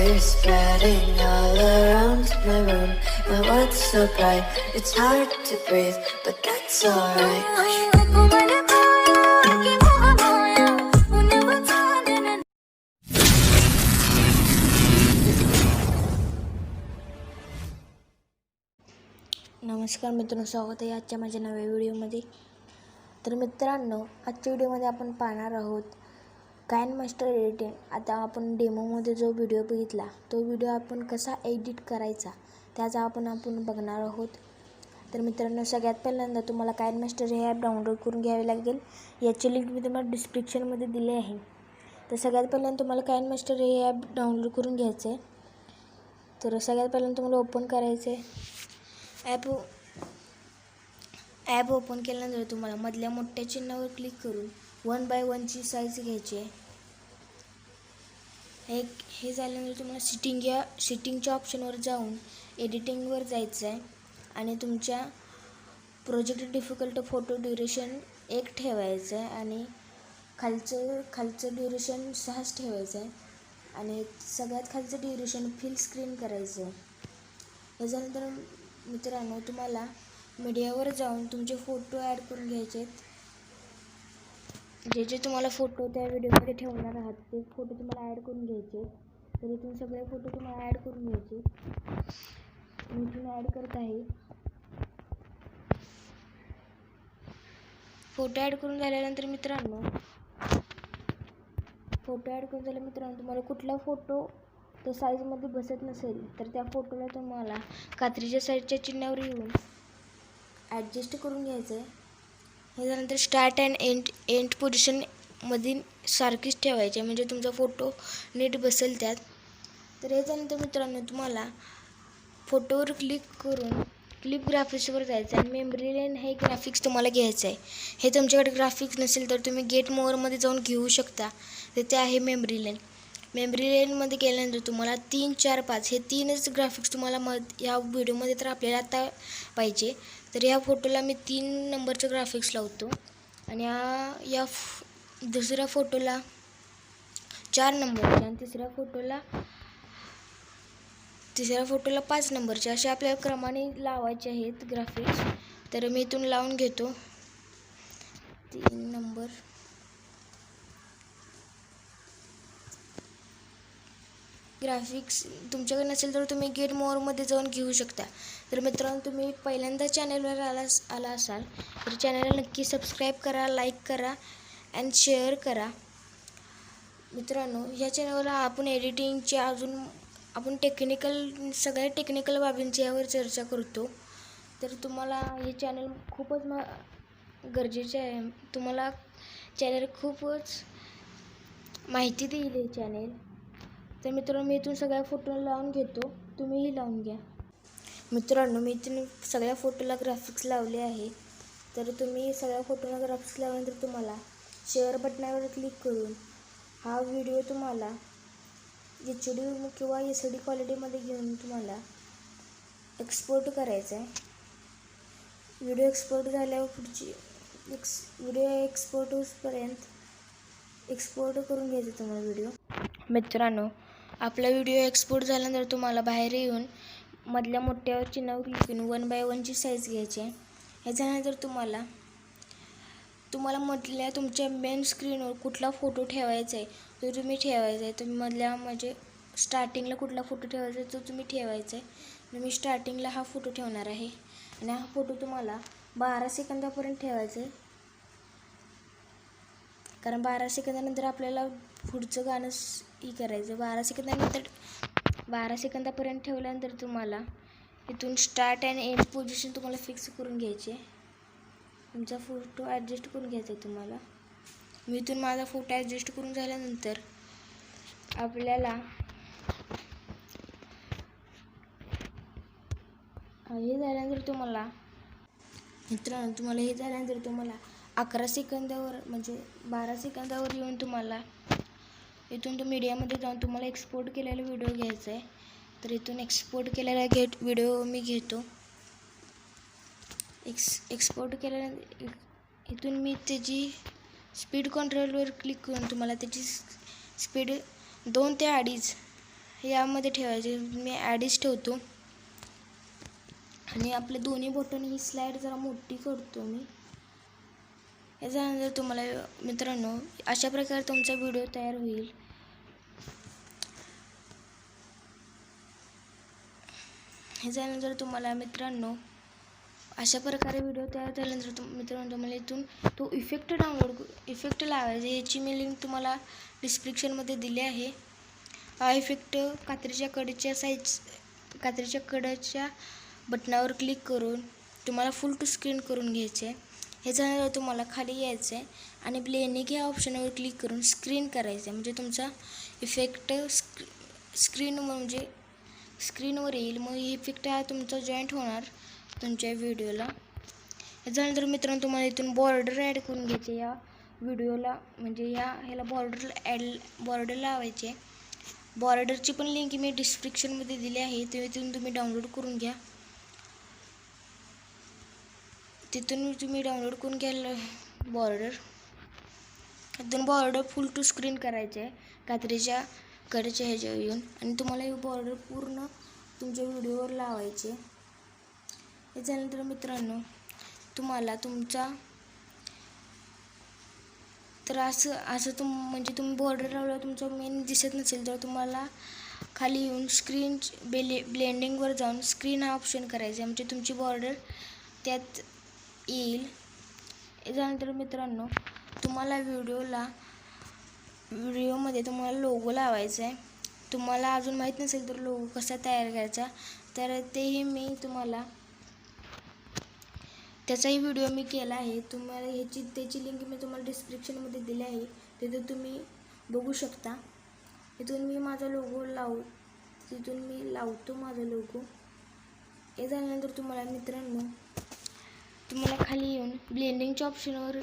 is spreading all around my room. My world's so bright, it's hard to breathe, but that's alright. नमस्कार मित्रांनो, स्वागत आहे आजच्या माझ्या नव्या व्हिडिओमध्ये. तर मित्रांनो, आजच्या व्हिडिओमध्ये आपण पाहणार आहोत काइनमास्टर एडिटिंग. आता आपण डेमोमध्ये जो व्हिडिओ बघितला तो व्हिडिओ आपण कसा एडिट करायचा त्याचा आपण बघणार आहोत. तर मित्रांनो, सगळ्यात पहिल्यांदा तुम्हाला काइनमास्टर हे ॲप डाउनलोड करून घ्यावे लागेल. याची लिंक मी तुम्हाला डिस्क्रिप्शनमध्ये दिली आहे. तर सगळ्यात पहिल्यांदा तुम्हाला काइनमास्टर हे ॲप डाउनलोड करून घ्यायचं आहे. तर सगळ्यात पहिल्यांदा तुम्हाला ओपन करायचं आहे. ॲप ओपन केल्यानंतर तुम्हाला मधल्या मोठ्या चिन्हावर क्लिक करून 1x1ची साईज घ्यायची आहे. हे झाल्यानंतर तुम्हाला सिटिंगच्या ऑप्शनवर जाऊन एडिटिंगवर जायचं आहे आणि तुमच्या प्रोजेक्ट डिफिकल्ट फोटो ड्युरेशन 1 ठेवायचं आहे आणि खालचं ड्युरेशन 6 ठेवायचं आहे आणि सगळ्यात खालचं ड्युरेशन फुल स्क्रीन करायचं आहे. याच्यानंतर मित्रांनो, तुम्हाला मीडियावर जाऊन तुमचे फोटो ॲड करून घ्यायचे आहेत. जे तुम्हाला फोटो त्या व्हिडिओमध्ये ठेवणार आहात ते फोटो तुम्हाला ॲड करून घ्यायचे. तर इथून सगळे फोटो तुम्हाला ॲड करून घ्यायचे. मी इथून ॲड करत आहे. फोटो ॲड करून झाल्यानंतर मित्रांनो तुम्हाला कुठला फोटो तो साईजमध्ये बसत नसेल तर त्या फोटोला तुम्हाला कात्रीच्या साईडच्या चिन्हावर येऊन ॲडजस्ट करून घ्यायचं आहे. हे झाल्यानंतर स्टार्ट अँड एंड पोझिशनमध्ये सारखीच ठेवायची म्हणजे तुमचा फोटो नीट बसेल त्यात. तर हे झाल्यानंतर मित्रांनो, तुम्हाला फोटोवर क्लिक करून क्लिप ग्राफिक्सवर जायचं आणि मेमरी लेन हे ग्राफिक्स तुम्हाला घ्यायचं आहे. हे तुमच्याकडे ग्राफिक्स नसेल तर तुम्ही गेट मोअरमध्ये जाऊन घेऊ शकता. तर ते आहे मेमरी लेनमध्ये गेल्यानंतर तुम्हाला 3, 4, 5 हे 3च ग्राफिक्स तुम्हाला या व्हिडिओमध्ये तर आपल्याला आता पाहिजे. तर या फोटोला मी 3 नंबरचं ग्राफिक्स लावतो आणि या दुसऱ्या फोटोला 4 नंबरचे आणि तिसऱ्या फोटोला 5 नंबरचे असे आपल्याला क्रमाने लावायचे आहेत ग्राफिक्स. तर मी इथून लावून घेतो 3 नंबर. ग्राफिक्स तुमच्याकडे नसेल तर तुम्ही गेट मोअरमध्ये जाऊन घेऊ शकता. तर मित्रांनो, तुम्ही पहिल्यांदा चॅनलवर आला असाल तर चॅनलला नक्की सबस्क्राईब करा, लाईक करा आणि शेअर करा. मित्रांनो, ह्या चॅनलवर आपण एडिटिंगचे आपण सगळ्या टेक्निकल बाबींची यावर चर्चा करतो. तर तुम्हाला हे चॅनल खूपच गरजेचे आहे. तुम्हाला चॅनल खूपच माहिती देईल हे चॅनल. तर मित्रांनो, मी इथून सगळ्या फोटोला लावून घेतो, तुम्हीही लावून घ्या. मित्रांनो, मी इथून सगळ्या फोटोला ग्राफिक्स लावले आहे. तर तुम्ही सगळ्या फोटोला ग्राफिक्स लावल्यानंतर तुम्हाला शेअर बटनावर क्लिक करून हा व्हिडिओ तुम्हाला HD किंवा SD क्वालिटीमध्ये घेऊन तुम्हाला एक्सपोर्ट करायचा आहे. व्हिडिओ एक्सपोर्ट झाल्यावर व्हिडिओ एक्सपोर्ट होईपर्यंत एक्सपोर्ट करून घ्यायचं तुम्हाला व्हिडिओ. मित्रांनो, आपला व्हिडिओ एक्सपोर्ट झाल्यानंतर तुम्हाला बाहेर येऊन मधल्या मोठ्यावर चिन्हावर क्लिक करून 1x1ची साईज घ्यायची आहे. ह्याच्यानंतर तुम्हाला मधल्या तुमच्या मेन स्क्रीनवर कुठला फोटो ठेवायचा आहे तो तुम्ही ठेवायचा आहे. तुम्ही मधल्या स्टार्टिंगला कुठला फोटो ठेवायचा आहे तो तुम्ही ठेवायचा आहे. मी स्टार्टिंगला हा फोटो ठेवणार आहे आणि हा फोटो तुम्हाला 12 सेकंदापर्यंत ठेवायचा आहे. कारण 12 सेकंदानंतर आपल्याला पुढचं गाणं करायचं. 12 सेकंदापर्यंत ठेवल्यानंतर तुम्हाला इथून स्टार्ट अँड एंड पोझिशन तुम्हाला फिक्स करून घ्यायची आहे. तुमचा फोटो ॲडजस्ट करून घ्यायचा आहे तुम्हाला. मी इथून माझा फोटो ॲडजस्ट करून झाल्यानंतर आपल्याला हे झाल्यानंतर तुम्हाला 11 सेकंदावर म्हणजे 12 सेकंदावर येऊन तुम्हाला इथून मीडियामध्ये जाऊन तुम्हाला एक्सपोर्ट केलेला व्हिडिओ घ्यायचा आहे. तर इथून एक्सपोर्ट केलेला व्हिडिओ मी घेतो. एक्सपोर्ट केल्यानंतर इथून मी त्याची स्पीड कंट्रोलवर क्लिक करून तुम्हाला त्याची स्पीड 2 ते 2.5 यामध्ये ठेवायचे. मी ॲडीच ठेवतो आणि आपले दोन्ही बटन ही स्लाईड जरा मोठी करतो मी. याच्यानंतर तुम्हाला मित्रांनो अशा प्रकारे तुमचा व्हिडिओ तयार होईल. ह्याच्यानंतर तुम्हाला मित्रांनो अशा प्रकारे व्हिडिओ तयार झाल्यानंतर मित्रांनो तुम्हाला इथून तो इफेक्ट लावायचा. याची मी लिंक तुम्हाला डिस्क्रिप्शनमध्ये दिली आहे. हा इफेक्ट कात्रीच्या कडेच्या बटनावर क्लिक करून तुम्हाला फुल टू स्क्रीन करून घ्यायचे आहे. ह्याच्यानंतर तुम्हाला खाली यायचं आहे आणि ब्लेंडिंग या ऑप्शनवर क्लिक करून स्क्रीन करायचं आहे. म्हणजे तुमचा इफेक्ट स्क्रीनवर येईल. मग इफेक्ट हा तुमचा जॉईंट होणार तुमच्या व्हिडिओला. याच्यानंतर मित्रांनो तुम्हाला इथून बॉर्डर ॲड करून घ्यायचे या व्हिडिओला. म्हणजे ह्याला बॉर्डर लावायचे. बॉर्डरची पण लिंक मी डिस्क्रिप्शनमध्ये दिली आहे. तिथून तुम्ही डाउनलोड करून घ्या. बॉर्डर इथून बॉर्डर फुल टू स्क्रीन करायचे आहे कात्रीच्या कडेच्या ह्याच्यावर येऊन आणि तुम्हाला हे बॉर्डर पूर्ण तुमच्या व्हिडिओवर लावायचे. याच्यानंतर मित्रांनो तुम्हाला तुमचा तर असं म्हणजे तुम्ही बॉर्डर लावल्यावर तुमचा मेन दिसत नसेल तर तुम्हाला खाली येऊन स्क्रीन ब्लेंडिंगवर जाऊन स्क्रीन हा ऑप्शन करायचा आहे. म्हणजे तुमची बॉर्डर त्यात येईल. याच्यानंतर मित्रांनो तुम्हाला व्हिडिओमध्ये तुम्हाला लोगो लावायचा आहे. तुम्हाला अजून माहीत नसेल तर लोगो कसा तयार करायचा तर तेही मी तुम्हाला त्याचाही व्हिडिओ मी केला आहे. तुम्हाला त्याची लिंक मी तुम्हाला डिस्क्रिप्शनमध्ये दिली आहे. तिथून तुम्ही बघू शकता. इथून मी माझा लोगो लावतो माझा लोगो. हे झाल्यानंतर तुम्हाला मित्रांनो तुम्हाला खाली येऊन ब्लेंडिंगच्या ऑप्शनवर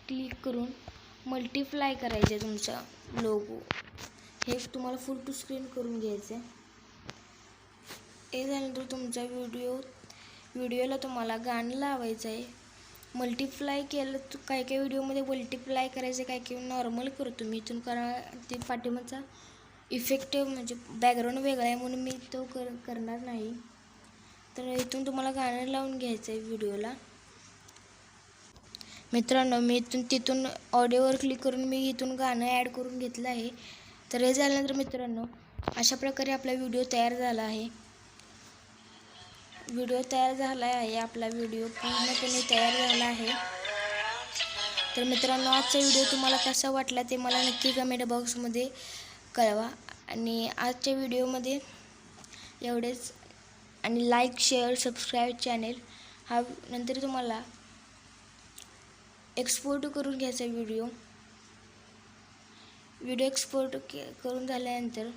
क्लिक करून मल्टिप्लाय करायचं आहे तुमचा लोगो. हे तुम्हाला फुल टू स्क्रीन करून घ्यायचं आहे. हे झाल्यानंतर तुमचा व्हिडिओला तुम्हाला गाणं लावायचं आहे. मल्टिप्लाय केलं तर काही व्हिडिओमध्ये मल्टिप्लाय करायचं, काही नॉर्मल करतो मी. इथून ते पाठीमागचा इफेक्ट म्हणजे बॅकग्राऊंड वेगळा आहे म्हणून मी तो करणार नाही. तर इथून तुम्हाला गाणं लावून घ्यायचं आहे व्हिडिओला. मित्रांनो मी तिथून ऑडिओवर क्लिक करून मी इथून गाणं ॲड करून घेतलं आहे. तर हे झाल्यानंतर मित्रांनो अशा प्रकारे आपला व्हिडिओ तयार झाला आहे. आपला व्हिडिओ पूर्णपणे तयार झाला आहे. तर मित्रांनो आजचा व्हिडिओ तुम्हाला कसा वाटला ते मला नक्की कमेंट बॉक्समध्ये कळवा. आणि आजच्या व्हिडिओमध्ये एवढेच. आणि लाईक शेअर सबस्क्राईब चॅनेल. हा नंतर तुम्हाला एक्सपोर्ट करून घ्यायचा व्हिडिओ एक्सपोर्ट करून झाल्यानंतर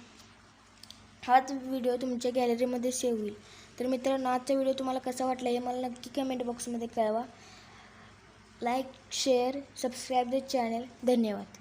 हाच व्हिडिओ तुमच्या गॅलरीमध्ये सेव्ह होईल. तर मित्रांनो आजचा व्हिडिओ तुम्हाला कसा वाटला हे मला नक्की कमेंट बॉक्समध्ये कळवा. Like share subscribe the channel. धन्यवाद.